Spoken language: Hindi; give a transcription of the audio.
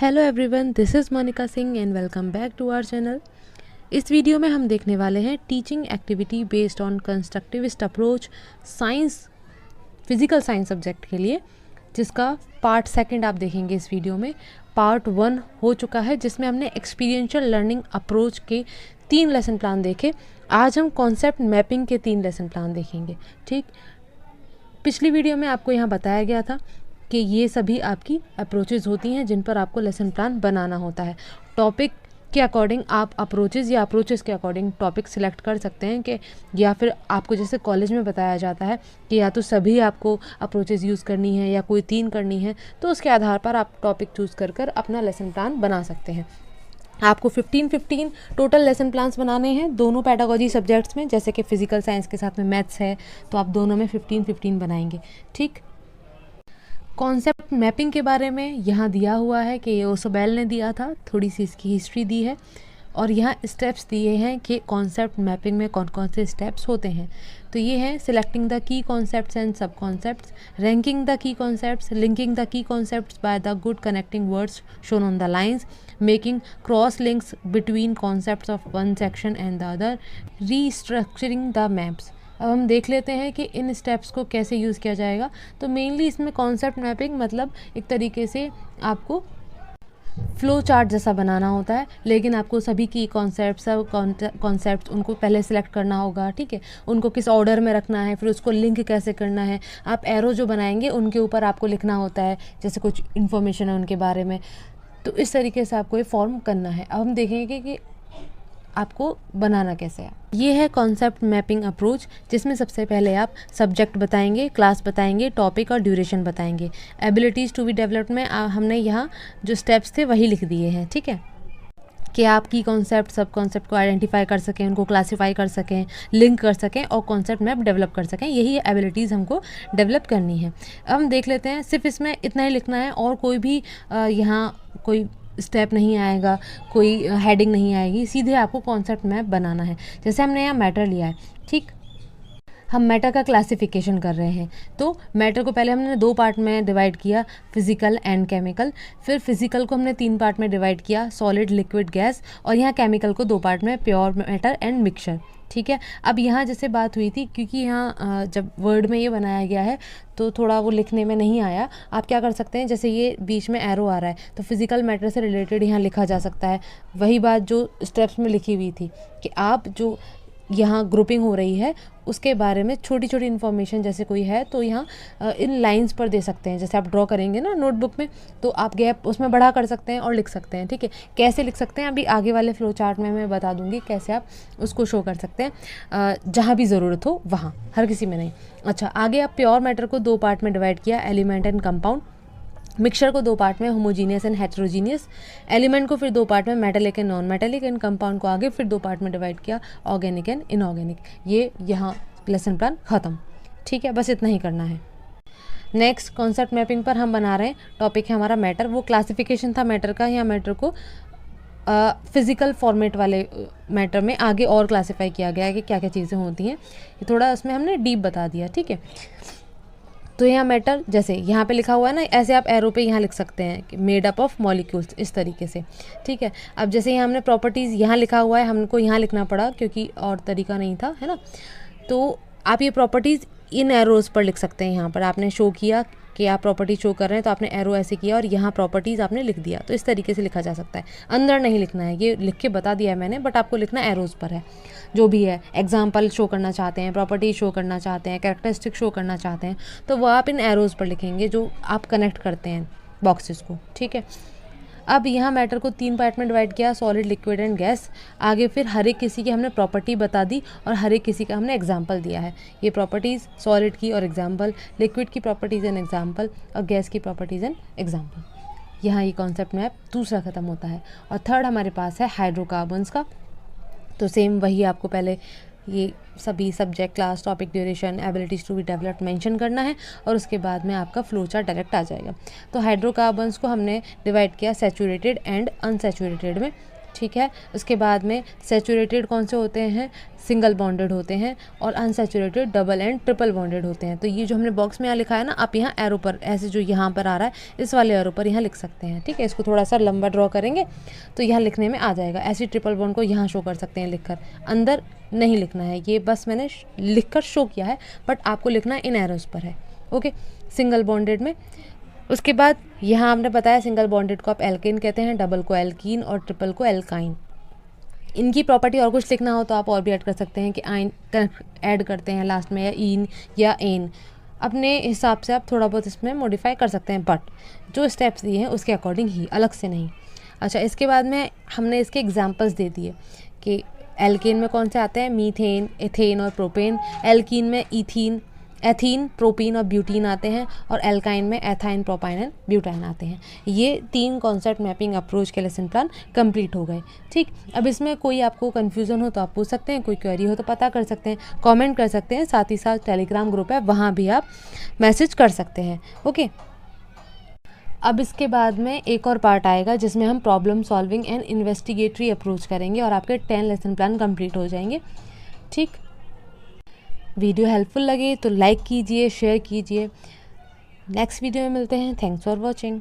Hello everyone, this is Monika Singh and welcome back to our channel. इस वीडियो में हम देखने वाले हैं teaching activity based on constructivist approach science, physical science subject के लिए, जिसका पार्ट सेकंड आप देखेंगे इस वीडियो में। पार्ट 1 हो चुका है जिसमें हमने एक्सपीरियंशियल लर्निंग अप्रोच के 3 लेसन प्लान देखे। आज हम कॉन्सेप्ट मैपिंग के 3 लेसन प्लान देखेंगे। ठीक, पिछली वीडियो में आपको यहाँ बताया गया था कि ये सभी आपकी अप्रोचेज़ होती हैं जिन पर आपको लेसन प्लान बनाना होता है। टॉपिक के अकॉर्डिंग आप अप्रोचेज़ या अप्रोचेज़ के अकॉर्डिंग टॉपिक सिलेक्ट कर सकते हैं कि या फिर आपको जैसे कॉलेज में बताया जाता है कि या तो सभी आपको अप्रोचेज़ यूज़ करनी है या कोई 3 करनी है, तो उसके आधार पर आप टॉपिक चूज़ कर कर अपना लेसन प्लान बना सकते हैं। आपको 15-15 टोटल लेसन प्लान्स बनाने हैं दोनों पैडागोजी सब्जेक्ट्स में, जैसे कि फिजिकल साइंस के साथ में मैथ्स है तो आप दोनों में 15-15 बनाएंगे। ठीक, कॉन्सेप्ट मैपिंग के बारे में यहाँ दिया हुआ है कि ये ओसोबेल ने दिया था, थोड़ी सी इसकी हिस्ट्री दी है और यहाँ स्टेप्स दिए हैं कि कॉन्सेप्ट मैपिंग में कौन कौन से स्टेप्स होते हैं। तो ये है selecting the key concepts and sub concepts, ranking the key concepts, linking the key concepts by the good connecting words shown on the lines, making cross links between concepts of one section and the other, restructuring the maps. अब हम देख लेते हैं कि इन स्टेप्स को कैसे यूज़ किया जाएगा। तो मेनली इसमें कॉन्सेप्ट मैपिंग मतलब एक तरीके से आपको फ्लो चार्ट जैसा बनाना होता है, लेकिन आपको सभी की कॉन्सेप्ट्स उनको पहले सिलेक्ट करना होगा। ठीक है, उनको किस ऑर्डर में रखना है, फिर उसको लिंक कैसे करना है। आप एरो जो बनाएंगे उनके ऊपर आपको लिखना होता है जैसे कुछ इन्फॉर्मेशन है उनके बारे में, तो इस तरीके से आपको ये फॉर्म करना है। अब हम देखेंगे कि आपको बनाना कैसे है। ये है कॉन्सेप्ट मैपिंग अप्रोच, जिसमें सबसे पहले आप सब्जेक्ट बताएंगे, क्लास बताएंगे, टॉपिक और ड्यूरेशन बताएंगे। एबिलिटीज़ टू बी डेवलप्ड में हमने यहाँ जो स्टेप्स थे वही लिख दिए हैं। ठीक है, कि आप की कॉन्सेप्ट सब कॉन्सेप्ट को आइडेंटिफाई कर सकें, उनको क्लासीफाई कर सकें, लिंक कर सकें और कॉन्सेप्ट मैप डेवलप कर सकें। यही एबिलिटीज़ हमको डेवलप करनी है। अब हम देख लेते हैं, सिर्फ इसमें इतना ही लिखना है और कोई भी यहाँ कोई स्टेप नहीं आएगा, कोई हेडिंग नहीं आएगी, सीधे आपको कॉन्सेप्ट मैप बनाना है। जैसे हमने यहाँ मैटर लिया है, ठीक, हम मैटर का क्लासिफिकेशन कर रहे हैं। तो मैटर को पहले हमने 2 पार्ट में डिवाइड किया, फिजिकल एंड केमिकल। फिर फिजिकल को हमने 3 पार्ट में डिवाइड किया, सॉलिड, लिक्विड, गैस। और यहाँ केमिकल को 2 पार्ट में, प्योर मैटर एंड मिक्सचर। ठीक है, अब यहाँ जैसे बात हुई थी, क्योंकि यहाँ जब वर्ड में ये बनाया गया है तो थोड़ा वो लिखने में नहीं आया। आप क्या कर सकते हैं, जैसे ये बीच में एरो आ रहा है तो फिजिकल मैटर से रिलेटेड यहाँ लिखा जा सकता है। वही बात जो स्टेप्स में लिखी हुई थी कि आप जो यहाँ ग्रुपिंग हो रही है उसके बारे में छोटी छोटी इन्फॉर्मेशन जैसे कोई है तो यहाँ इन लाइंस पर दे सकते हैं। जैसे आप ड्रॉ करेंगे ना नोटबुक में, तो आप गैप उसमें बढ़ा कर सकते हैं और लिख सकते हैं। ठीक है, कैसे लिख सकते हैं अभी आगे वाले फ्लो चार्ट में मैं बता दूंगी कैसे आप उसको शो कर सकते हैं, जहाँ भी ज़रूरत हो वहाँ, हर किसी में नहीं। अच्छा, आगे आप प्योर मैटर को 2 पार्ट में डिवाइड किया, एलिमेंट एंड कंपाउंड। मिक्सचर को 2 पार्ट में, होमोजीनियस एंड हेट्रोजीनियस। एलिमेंट को फिर 2 पार्ट में, metallic and non metallic. And compound को आगे फिर 2 पार्ट में डिवाइड किया, ऑर्गेनिक एंड इनऑर्गेनिक। ये यहाँ लेसन प्लान ख़त्म। ठीक है, बस इतना ही करना है। नेक्स्ट कॉन्सेप्ट मैपिंग पर हम बना रहे हैं, टॉपिक है हमारा मैटर। वो क्लासिफिकेशन था मैटर का, यहाँ मैटर को फिज़िकल फॉर्मेट वाले मैटर में आगे और क्लासीफाई किया गया है कि क्या क्या चीज़ें होती हैं। ये थोड़ा उसमें हमने डीप बता दिया। ठीक है, तो यहाँ मैटर जैसे यहाँ पे लिखा हुआ है ना, ऐसे आप एरो पे यहाँ लिख सकते हैं कि मेड अप ऑफ मॉलिक्यूल्स, इस तरीके से। ठीक है, अब जैसे यहाँ हमने प्रॉपर्टीज़ यहाँ लिखा हुआ है, हमको यहाँ लिखना पड़ा क्योंकि और तरीका नहीं था, है ना। तो आप ये प्रॉपर्टीज़ इन एरोज़ पर लिख सकते हैं। यहाँ पर आपने शो किया कि आप प्रॉपर्टी शो कर रहे हैं तो आपने एरो ऐसे किया और यहाँ प्रॉपर्टीज़ आपने लिख दिया, तो इस तरीके से लिखा जा सकता है। अंदर नहीं लिखना है, ये लिख के बता दिया है मैंने, बट आपको लिखना एरोज़ पर है। जो भी है, एग्जाम्पल शो करना चाहते हैं, प्रॉपर्टी शो करना चाहते हैं, कैरेक्टरिस्टिक शो करना चाहते हैं, तो वो आप इन एरोज़ पर लिखेंगे जो आप कनेक्ट करते हैं बॉक्सेस को। ठीक है, अब यहाँ मैटर को 3 पार्ट में डिवाइड किया, सॉलिड, लिक्विड एंड गैस। आगे फिर हर एक किसी की हमने प्रॉपर्टी बता दी और हर एक किसी का हमने एग्जाम्पल दिया है। ये प्रॉपर्टीज़ सॉलिड की और एग्जाम्पल, लिक्विड की प्रॉपर्टीज़ एंड एग्जाम्पल और गैस की प्रॉपर्टीज़ एंड एग्जाम्पल। यहाँ ये कॉन्सेप्ट मैप दूसरा ख़त्म होता है। और थर्ड हमारे पास है हाइड्रोकार्बन्स का। तो सेम वही आपको पहले ये सभी subject, class, topic, duration, abilities to be developed mention करना है और उसके बाद में आपका फ्लो चार्ट डायरेक्ट आ जाएगा। तो हाइड्रोकार्बन्स को हमने डिवाइड किया सैचुरेटेड एंड अनसैचुरेटेड में। ठीक है। उसके बाद में सैचुरेटेड कौन से होते हैं, सिंगल बॉन्डेड होते हैं, और unsaturated double and triple bonded होते हैं। तो ये जो हमने बॉक्स में यहाँ लिखा है ना, आप यहाँ एरो पर ऐसे जो यहाँ पर आ रहा है इस वाले एरो पर यहाँ लिख सकते हैं, ठीक है। इसको थोड़ा सा लंबा ड्रॉ करेंगे तो यहाँ लिखने में आ जाएगा। ऐसी ट्रिपल बॉन्ड को यहाँ शो कर सकते हैं लिखकर, अंदर नहीं लिखना है, ये बस मैंने लिख कर शो किया है, बट आपको लिखना इन एरोज पर है, ओके, सिंगल बॉन्डेड में। उसके बाद यहाँ हमने बताया सिंगल बॉन्डेड को आप एल्केन कहते हैं, डबल को एल्कीन और ट्रिपल को एल्काइन। इनकी प्रॉपर्टी और कुछ लिखना हो तो आप और भी ऐड कर सकते हैं कि आइन ऐड करते हैं लास्ट में, या इन या एन, अपने हिसाब से आप थोड़ा बहुत इसमें मॉडिफाई कर सकते हैं, बट जो स्टेप्स दिए हैं उसके अकॉर्डिंग ही, अलग से नहीं। अच्छा, इसके बाद में हमने इसके एग्जांपल्स दे दिए कि एल्केन में कौन से आते हैं, मीथेन, एथेन और प्रोपेन। एल्कीन में इथीन, एथीन, प्रोपीन और ब्यूटीन आते हैं, और एल्काइन में एथाइन, प्रोपाइन एंड ब्यूटाइन आते हैं। ये 3 कॉन्सेप्ट मैपिंग अप्रोच के लेसन प्लान कंप्लीट हो गए, ठीक। अब इसमें कोई आपको कन्फ्यूज़न हो तो आप पूछ सकते हैं, कोई क्वेरी हो तो पता कर सकते हैं, कमेंट कर सकते हैं, साथ ही साथ टेलीग्राम ग्रुप है वहाँ भी आप मैसेज कर सकते हैं, ओके। अब इसके बाद में एक और पार्ट आएगा जिसमें हम प्रॉब्लम सॉल्विंग एंड इन्वेस्टिगेटरी अप्रोच करेंगे, और आपके 10 लेसन प्लान कंप्लीट हो जाएंगे, ठीक। वीडियो हेल्पफुल लगे तो लाइक कीजिए, शेयर कीजिए। नेक्स्ट वीडियो में मिलते हैं। Thanks for watching.